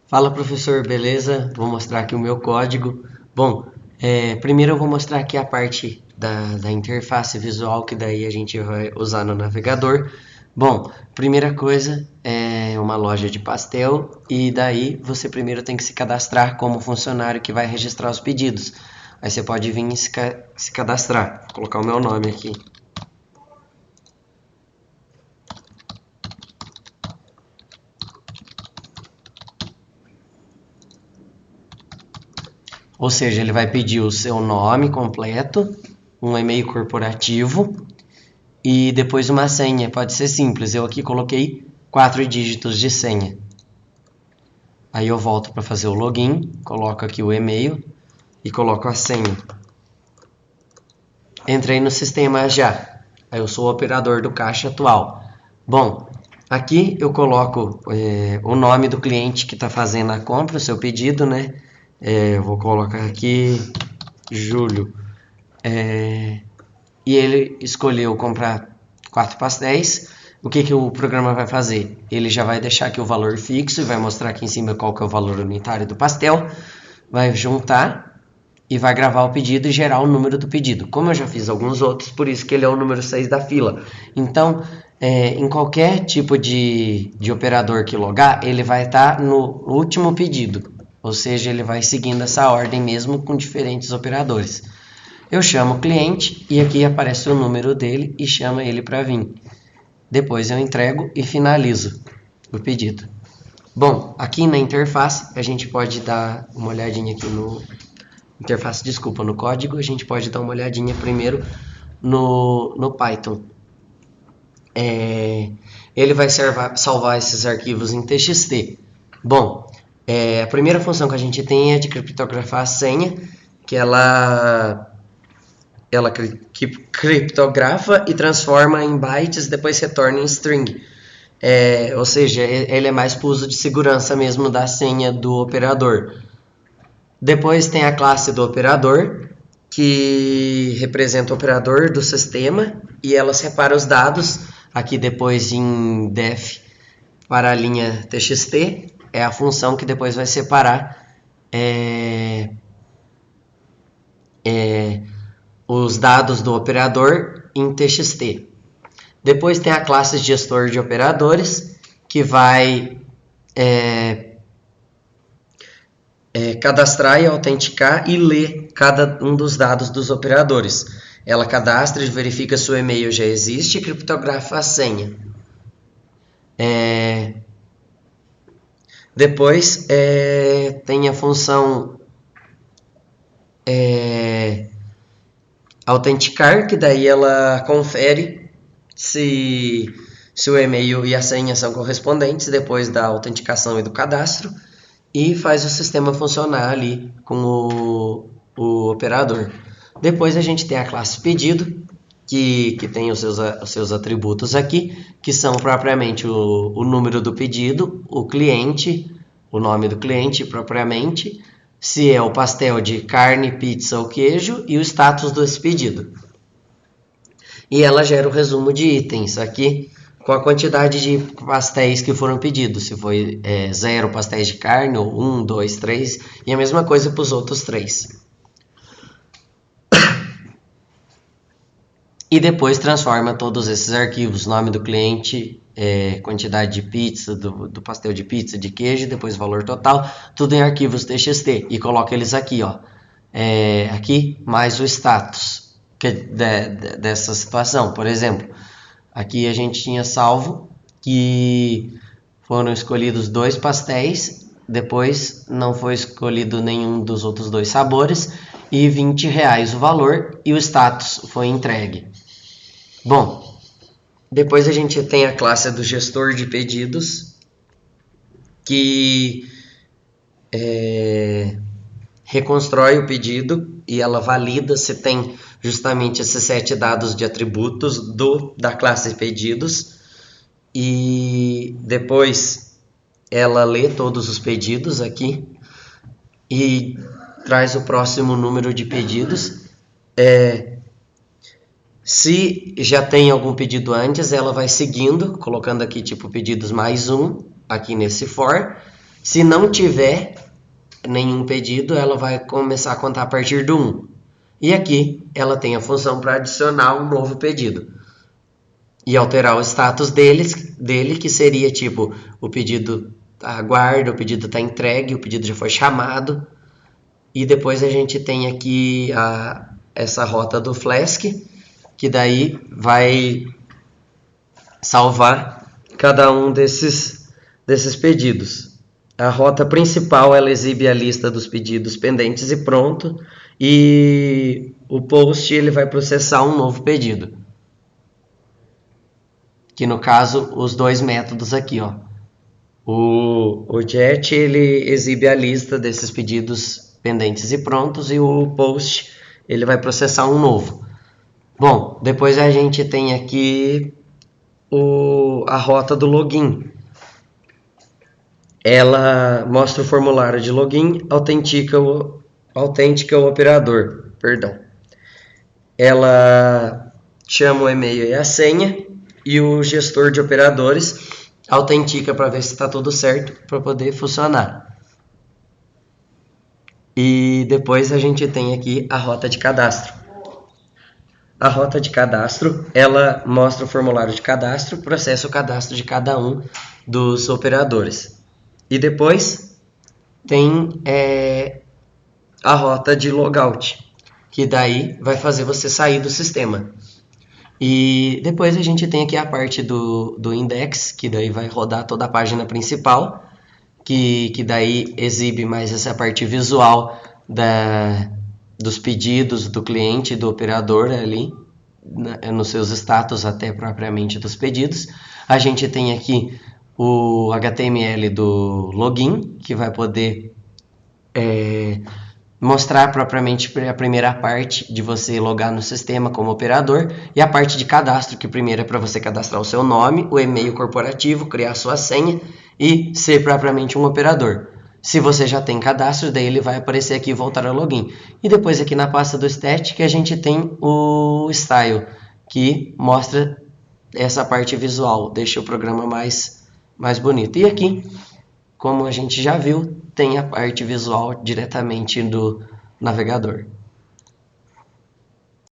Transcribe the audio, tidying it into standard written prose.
Fala professor, beleza? Vou mostrar aqui o meu código. Bom, primeiro eu vou mostrar aqui a parte da interface visual que daí a gente vai usar no navegador. Bom, primeira coisa é uma loja de pastel e daí você primeiro tem que se cadastrar como funcionário que vai registrar os pedidos. Aí você pode vir e se cadastrar. Vou colocar o meu nome aqui. Ou seja, ele vai pedir o seu nome completo, um e-mail corporativo e depois uma senha. Pode ser simples, eu aqui coloquei 4 dígitos de senha. Aí eu volto para fazer o login, coloco aqui o e-mail e coloco a senha. Entrei no sistema já. Aí eu sou o operador do caixa atual. Bom, aqui eu coloco o nome do cliente que está fazendo a compra, o seu pedido, né? Eu vou colocar aqui Júlio. E ele escolheu comprar 4 pastéis. O que o programa vai fazer? Ele já vai deixar aqui o valor fixo e vai mostrar aqui em cima qual que é o valor unitário do pastel. Vai juntar e vai gravar o pedido e gerar o número do pedido. Como eu já fiz alguns outros, por isso que ele é o número 6 da fila. Então, em qualquer tipo de operador que logar, ele vai estar no último pedido. Ou seja, ele vai seguindo essa ordem mesmo com diferentes operadores. Eu chamo o cliente e aqui aparece o número dele e chama ele para vir. Depois eu entrego e finalizo o pedido. Bom, aqui na interface a gente pode dar uma olhadinha aqui no no código. A gente pode dar uma olhadinha primeiro no Python. Ele vai salvar esses arquivos em TXT. Bom, a primeira função que a gente tem é de criptografar a senha, que ela criptografa e transforma em bytes, depois retorna em string. Ou seja, ele é mais para o uso de segurança mesmo da senha do operador. Depois tem a classe do operador, que representa o operador do sistema, e ela separa os dados, aqui depois em def para a linha txt, é a função que depois vai separar os dados do operador em txt. Depois tem a classe gestor de operadores, que vai cadastrar e autenticar e ler cada um dos dados dos operadores. Ela cadastra e verifica se o e-mail já existe e criptografa a senha. Depois tem a função autenticar, que daí ela confere se o e-mail e a senha são correspondentes depois da autenticação e do cadastro, e faz o sistema funcionar ali com o operador. Depois a gente tem a classe pedido, que tem os seus atributos aqui, que são propriamente o número do pedido, o cliente, o nome do cliente propriamente, se é o pastel de carne, pizza ou queijo e o status desse pedido. E ela gera o resumo de itens aqui, com a quantidade de pastéis que foram pedidos, se foi 0 pastéis de carne, ou 1, 2, 3, e a mesma coisa para os outros 3. E depois transforma todos esses arquivos, nome do cliente, quantidade de pizza, do pastel de pizza, de queijo, depois valor total, tudo em arquivos txt, e coloca eles aqui, ó, aqui mais o status dessa situação. Por exemplo, aqui a gente tinha salvo que foram escolhidos 2 pastéis, depois não foi escolhido nenhum dos outros 2 sabores, e R$20 o valor, e o status foi entregue. Bom, depois a gente tem a classe do gestor de pedidos, que reconstrói o pedido e ela valida se tem justamente esses 7 dados de atributos da classe pedidos, e depois ela lê todos os pedidos aqui e traz o próximo número de pedidos. Se já tem algum pedido antes, ela vai seguindo, colocando aqui tipo pedidos mais 1, aqui nesse for, Se não tiver nenhum pedido, ela vai começar a contar a partir do 1. E aqui ela tem a função para adicionar um novo pedido e alterar o status dele, que seria tipo, o pedido aguarda, o pedido está entregue, o pedido já foi chamado. E depois a gente tem aqui essa rota do Flask, que daí vai salvar cada um desses pedidos. A rota principal, ela exibe a lista dos pedidos pendentes e pronto, e o post ele vai processar um novo pedido, que no caso os dois métodos aqui, ó. O jet ele exibe a lista desses pedidos pendentes e prontos, e o post ele vai processar um novo. Bom, depois a gente tem aqui a rota do login. Ela mostra o formulário de login, autentica o operador. Perdão. Ela chama o e-mail e a senha, e o gestor de operadores autentica para ver se está tudo certo para poder funcionar. E depois a gente tem aqui a rota de cadastro. A rota de cadastro, ela mostra o formulário de cadastro, processa o cadastro de cada um dos operadores. E depois tem a rota de logout, que daí vai fazer você sair do sistema. E depois a gente tem aqui a parte do index, que daí vai rodar toda a página principal, que daí exibe mais essa parte visual dos pedidos do cliente e do operador ali, nos seus status até propriamente dos pedidos. A gente tem aqui o HTML do login, que vai poder mostrar propriamente a primeira parte de você logar no sistema como operador, e a parte de cadastro, que primeiro é para você cadastrar o seu nome, o e-mail corporativo, criar sua senha e ser propriamente um operador. Se você já tem cadastro, daí ele vai aparecer aqui e voltar ao login. E depois aqui na pasta do static a gente tem o style, que mostra essa parte visual, deixa o programa mais bonito. E aqui, como a gente já viu, tem a parte visual diretamente do navegador.